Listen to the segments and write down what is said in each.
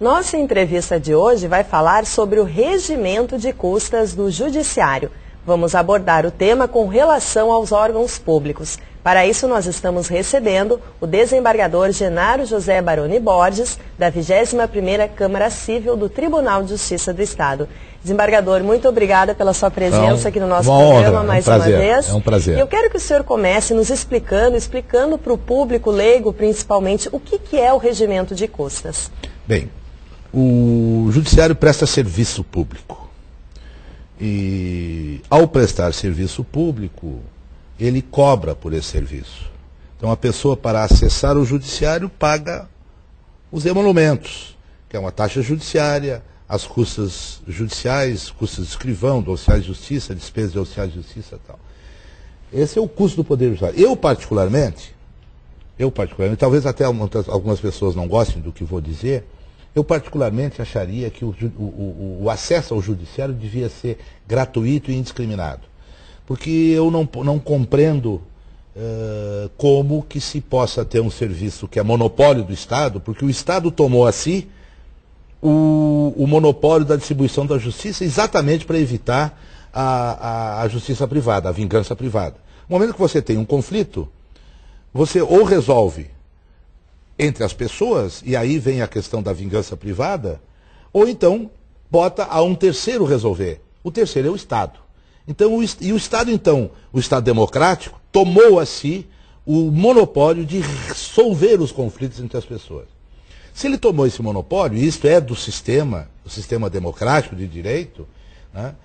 Nossa entrevista de hoje vai falar sobre o regimento de custas do Judiciário. Vamos abordar o tema com relação aos órgãos públicos. Para isso, nós estamos recebendo o desembargador Genaro José Baroni Borges, da 21ª Câmara Civil do Tribunal de Justiça do Estado. Desembargador, muito obrigada pela sua presença aqui no nosso programa mais uma vez. É um prazer. E eu quero que o senhor comece nos explicando para o público leigo, principalmente, o que é o regimento de custas. Bem, o Judiciário presta serviço público. E, ao prestar serviço público, ele cobra por esse serviço. Então, a pessoa, para acessar o Judiciário, paga os emolumentos, que é uma taxa judiciária, as custas judiciais, custas de escrivão, do oficial de justiça, despesas de oficial de justiça e tal. Esse é o custo do Poder Judiciário. Eu particularmente, talvez até algumas pessoas não gostem do que vou dizer, eu particularmente acharia que o acesso ao Judiciário devia ser gratuito e indiscriminado. Porque eu não compreendo como que se possa ter um serviço que é monopólio do Estado, porque o Estado tomou a si o monopólio da distribuição da justiça exatamente para evitar a justiça privada, a vingança privada. No momento que você tem um conflito, você ou resolve entre as pessoas, e aí vem a questão da vingança privada, ou então bota a um terceiro resolver. O terceiro é o Estado. Então, o Estado democrático tomou a si o monopólio de resolver os conflitos entre as pessoas. Se ele tomou esse monopólio, e isso é do sistema democrático de direito, né,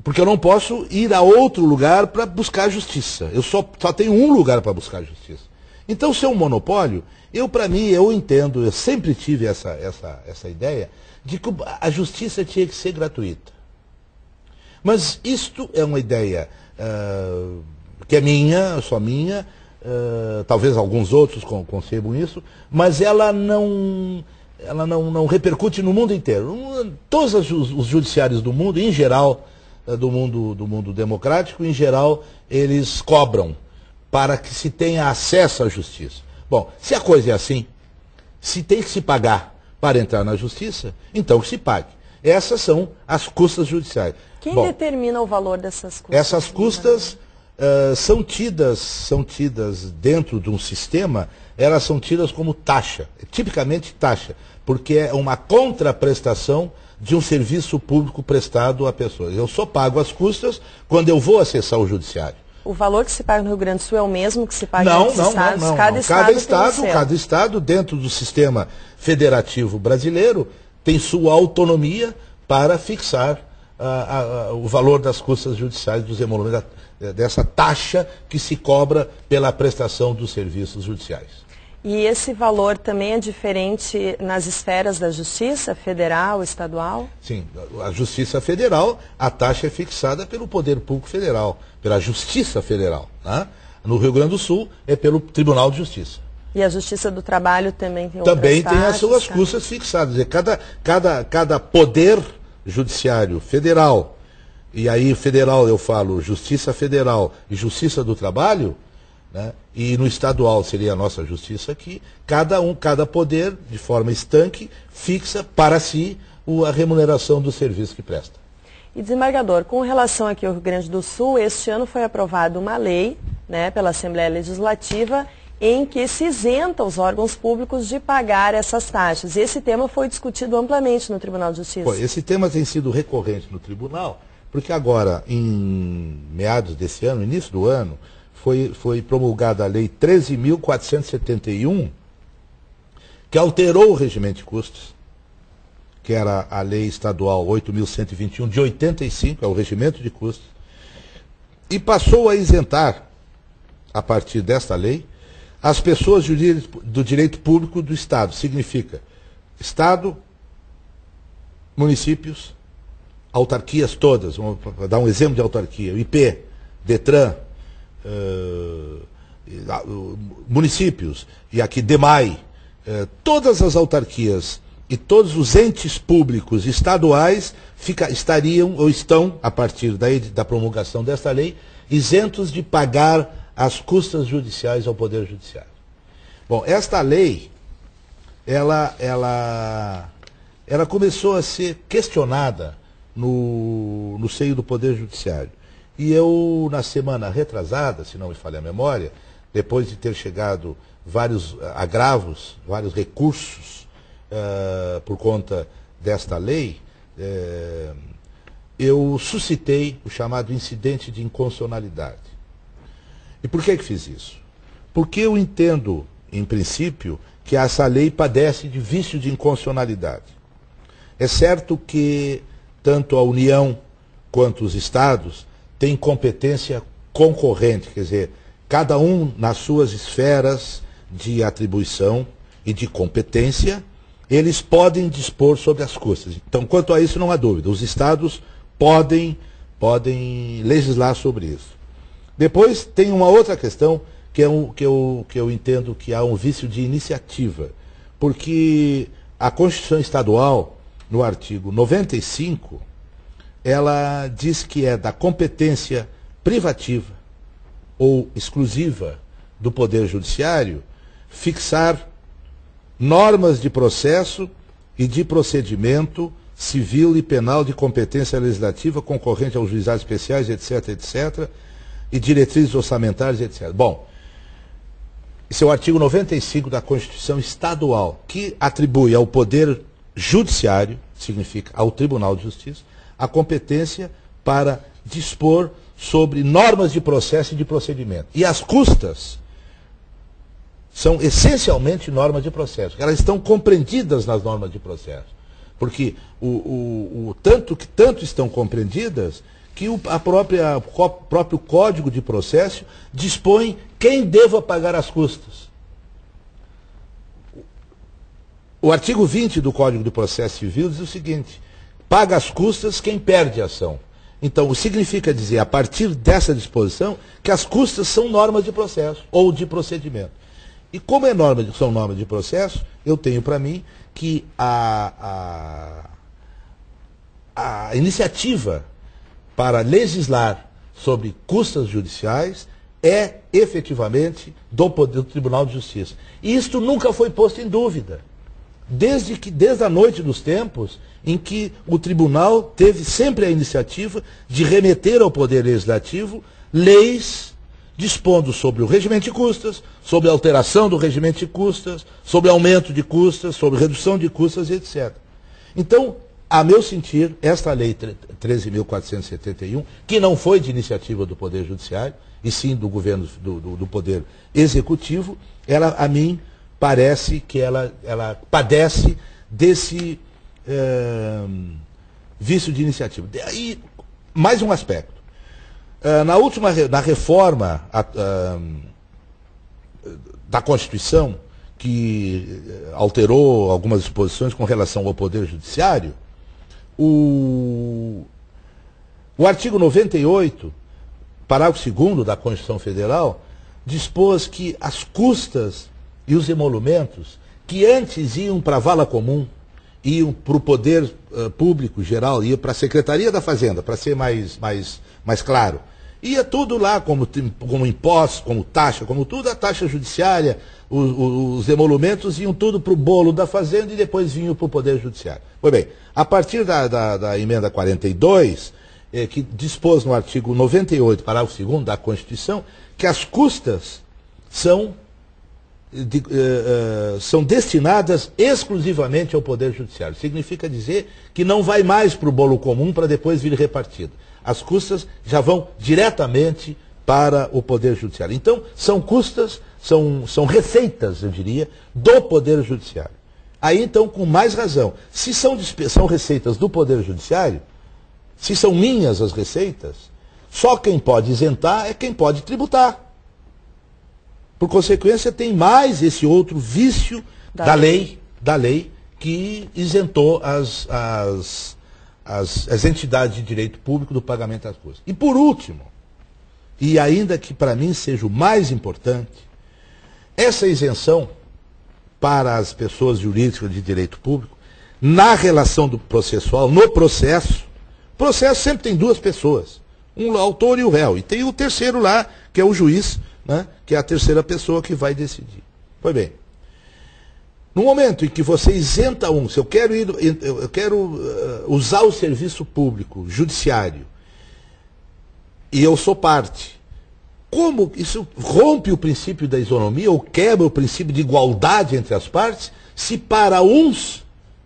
porque eu não posso ir a outro lugar para buscar justiça. Eu só tenho um lugar para buscar justiça. Então, se é um monopólio, eu entendo, eu sempre tive essa ideia de que a justiça tinha que ser gratuita. Mas isto é uma ideia que é minha, só minha, talvez alguns outros concebam isso, mas ela não repercute no mundo inteiro. Todos os judiciários do mundo, em geral, do mundo democrático, em geral, eles cobram para que se tenha acesso à justiça. Bom, se a coisa é assim, se tem que se pagar para entrar na justiça, então que se pague. Essas são as custas judiciais. Quem determina o valor dessas custas? Essas custas são tidas dentro de um sistema, elas são tidas como taxa, tipicamente taxa, porque é uma contraprestação de um serviço público prestado a pessoas. Eu só pago as custas quando eu vou acessar o judiciário. O valor que se paga no Rio Grande do Sul é o mesmo que se paga em outros estados? Não. Cada estado, dentro do sistema federativo brasileiro, tem sua autonomia para fixar o valor das custas judiciais, dos emolumentos, dessa taxa que se cobra pela prestação dos serviços judiciais. E esse valor também é diferente nas esferas da Justiça Federal, Estadual? Sim, a Justiça Federal, a taxa é fixada pelo Poder Público Federal, pela Justiça Federal. Né? No Rio Grande do Sul é pelo Tribunal de Justiça. E a Justiça do Trabalho também tem outras Também taxas, tem as suas custas fixadas. Cada poder judiciário federal, e aí federal eu falo Justiça Federal e Justiça do Trabalho, né? E no estadual seria a nossa justiça aqui, cada poder, de forma estanque, fixa para si a remuneração do serviço que presta. E desembargador, com relação aqui ao Rio Grande do Sul, este ano foi aprovada uma lei, né, pela Assembleia Legislativa, em que se isenta os órgãos públicos de pagar essas taxas. E esse tema foi discutido amplamente no Tribunal de Justiça. Esse tema tem sido recorrente no tribunal, porque agora, em meados desse ano, início do ano, foi promulgada a Lei 13.471, que alterou o regimento de custos, que era a Lei Estadual 8.121 de 85, é o regimento de custos, e passou a isentar, a partir desta lei, as pessoas do direito público do Estado. Significa Estado, municípios, autarquias todas, vamos dar um exemplo de autarquia, o IP, Detran, municípios, e aqui DEMAI, todas as autarquias e todos os entes públicos estaduais estariam ou estão, a partir da promulgação desta lei, isentos de pagar as custas judiciais ao Poder Judiciário. Bom, esta lei ela começou a ser questionada no seio do Poder Judiciário. E eu, na semana retrasada, se não me falha a memória, depois de ter chegado vários agravos, vários recursos por conta desta lei, eu suscitei o chamado incidente de inconstitucionalidade. E por que fiz isso? Porque eu entendo, em princípio, que essa lei padece de vício de inconstitucionalidade. É certo que tanto a União quanto os Estados têm competência concorrente, quer dizer, cada um nas suas esferas de atribuição e de competência, eles podem dispor sobre as custas. Então, quanto a isso, não há dúvida. Os Estados podem legislar sobre isso. Depois tem uma outra questão que eu entendo que há um vício de iniciativa. Porque a Constituição Estadual, no artigo 95, ela diz que é da competência privativa ou exclusiva do Poder Judiciário fixar normas de processo e de procedimento civil e penal de competência legislativa concorrente aos juizados especiais, etc., etc., e diretrizes orçamentárias, etc. Bom, esse é o artigo 95 da Constituição Estadual, que atribui ao Poder Judiciário, significa ao Tribunal de Justiça, a competência para dispor sobre normas de processo e de procedimento. E as custas são essencialmente normas de processo. Elas estão compreendidas nas normas de processo. Porque tanto estão compreendidas que o próprio Código de Processo dispõe quem deva pagar as custas. O artigo 20 do Código de Processo Civil diz o seguinte: paga as custas quem perde a ação. Então, significa dizer, a partir dessa disposição, que as custas são normas de processo ou de procedimento. E como são normas de processo, eu tenho para mim que a iniciativa para legislar sobre custas judiciais é efetivamente do Tribunal de Justiça. E isto nunca foi posto em dúvida. Desde a noite dos tempos em que o tribunal teve sempre a iniciativa de remeter ao Poder Legislativo leis dispondo sobre o regimento de custas, sobre a alteração do regimento de custas, sobre aumento de custas, sobre redução de custas, etc. Então, a meu sentir, esta lei 13.471, que não foi de iniciativa do Poder Judiciário, e sim do governo, do Poder Executivo, ela, a mim, parece que ela padece desse vício de iniciativa. E mais um aspecto. Na reforma da Constituição, que alterou algumas disposições com relação ao Poder Judiciário, o artigo 98, parágrafo 2º da Constituição Federal, dispôs que as custas e os emolumentos que antes iam para a vala comum, iam para o poder público geral, iam para a Secretaria da Fazenda, para ser mais claro. Ia tudo lá, como impostos, como taxa, como tudo, a taxa judiciária, os emolumentos iam tudo para o bolo da Fazenda e depois vinham para o Poder Judiciário. Pois bem, a partir da emenda 42, que dispôs no artigo 98, parágrafo 2º da Constituição, que as custas são destinadas exclusivamente ao Poder Judiciário. Significa dizer que não vai mais para o bolo comum para depois vir repartido. As custas já vão diretamente para o Poder Judiciário. Então, são custas, são receitas, eu diria, do Poder Judiciário. Aí, então, com mais razão, se são receitas do Poder Judiciário, se são minhas as receitas, só quem pode isentar é quem pode tributar. Por consequência, tem mais esse outro vício da lei que isentou as entidades de direito público do pagamento das custas. E por último, e ainda que para mim seja o mais importante, essa isenção para as pessoas jurídicas de direito público, na relação do processual, no processo sempre tem duas pessoas, um autor e o réu, e tem o terceiro lá, que é o juiz, né, que é a terceira pessoa que vai decidir. Pois bem, No momento em que você isenta se eu quero usar o serviço público judiciário e eu sou parte, como isso rompe o princípio da isonomia ou quebra o princípio de igualdade entre as partes, se para uns,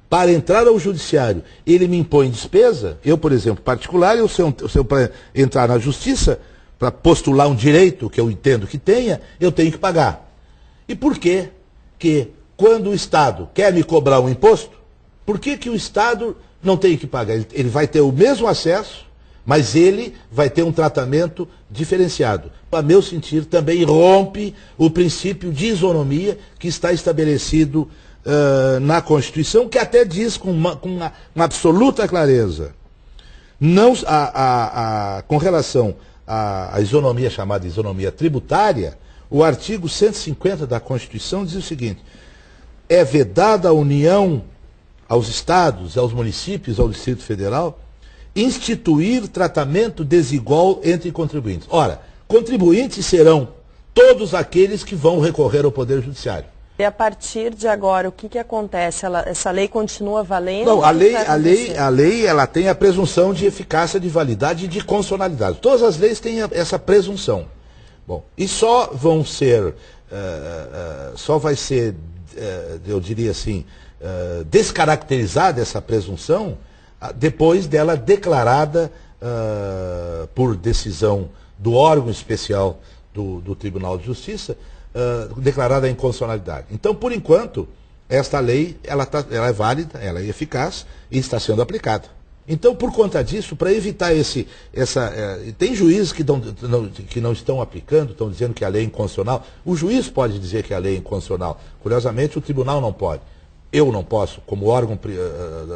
para entrar ao judiciário, ele me impõe despesa, eu, por exemplo, particular, se eu para entrar na justiça, para postular um direito que eu entendo que tenha, eu tenho que pagar. E por quê? Que quando o Estado quer me cobrar um imposto, por que o Estado não tem que pagar? Ele vai ter o mesmo acesso, mas ele vai ter um tratamento diferenciado. A meu sentir, também rompe o princípio de isonomia que está estabelecido na Constituição, que até diz com uma absoluta clareza, com relação à isonomia chamada isonomia tributária, o artigo 150 da Constituição diz o seguinte: é vedada à União, aos estados, aos municípios, ao Distrito Federal, instituir tratamento desigual entre contribuintes. Ora, contribuintes serão todos aqueles que vão recorrer ao Poder Judiciário. E a partir de agora, o que acontece? Essa lei continua valendo? Não, a lei ela tem a presunção de eficácia, de validade e de constitucionalidade. Todas as leis têm essa presunção. Bom, e só vai ser, eu diria assim, descaracterizada essa presunção depois dela declarada por decisão do órgão especial do Tribunal de Justiça, declarada a inconstitucionalidade. Então, por enquanto, esta lei ela é válida, ela é eficaz e está sendo aplicada. Então, por conta disso, para evitar tem juízes que não estão aplicando, estão dizendo que a lei é inconstitucional. O juiz pode dizer que a lei é inconstitucional. Curiosamente, o tribunal não pode. Eu não posso, como órgão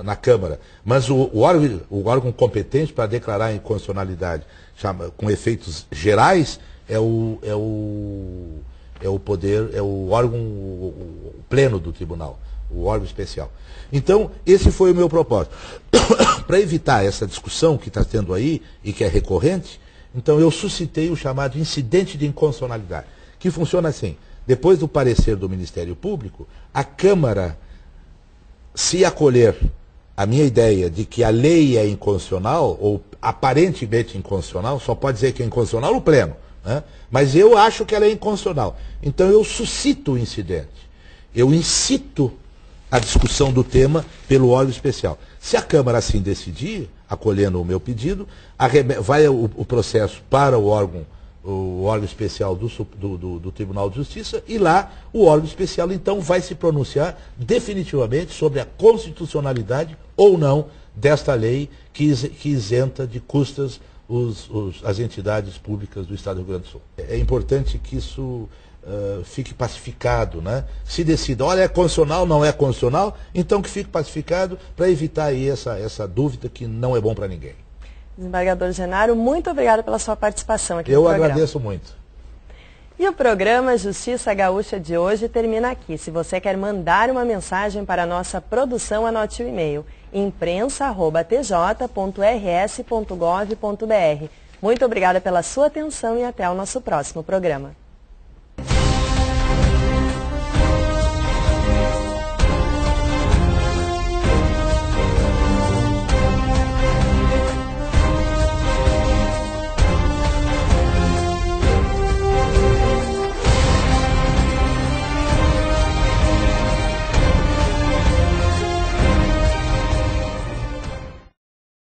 na Câmara. Mas o órgão competente para declarar a inconstitucionalidade com efeitos gerais é o órgão pleno do tribunal, o órgão especial. Então, esse foi o meu propósito. Para evitar essa discussão que está tendo aí e que é recorrente, então eu suscitei o chamado incidente de inconstitucionalidade, que funciona assim: depois do parecer do Ministério Público, a Câmara, se acolher a minha ideia de que a lei é inconstitucional, ou aparentemente inconstitucional, só pode dizer que é inconstitucional o pleno, né? Mas eu acho que ela é inconstitucional. Então eu suscito o incidente. Eu incito a discussão do tema pelo órgão especial. Se a Câmara assim decidir, acolhendo o meu pedido, vai o processo para o órgão especial do Tribunal de Justiça, e lá o órgão especial então vai se pronunciar definitivamente sobre a constitucionalidade ou não desta lei que isenta de custas as entidades públicas do Estado do Rio Grande do Sul. É importante que isso fique pacificado, né? Se decida, olha, é constitucional, não é constitucional, então que fique pacificado para evitar aí essa dúvida que não é bom para ninguém. Desembargador Genaro, muito obrigada pela sua participação aqui no programa. Eu agradeço muito. E o programa Justiça Gaúcha de hoje termina aqui. Se você quer mandar uma mensagem para a nossa produção, anote o e-mail: imprensa@tj.rs.gov.br. Muito obrigada pela sua atenção e até o nosso próximo programa.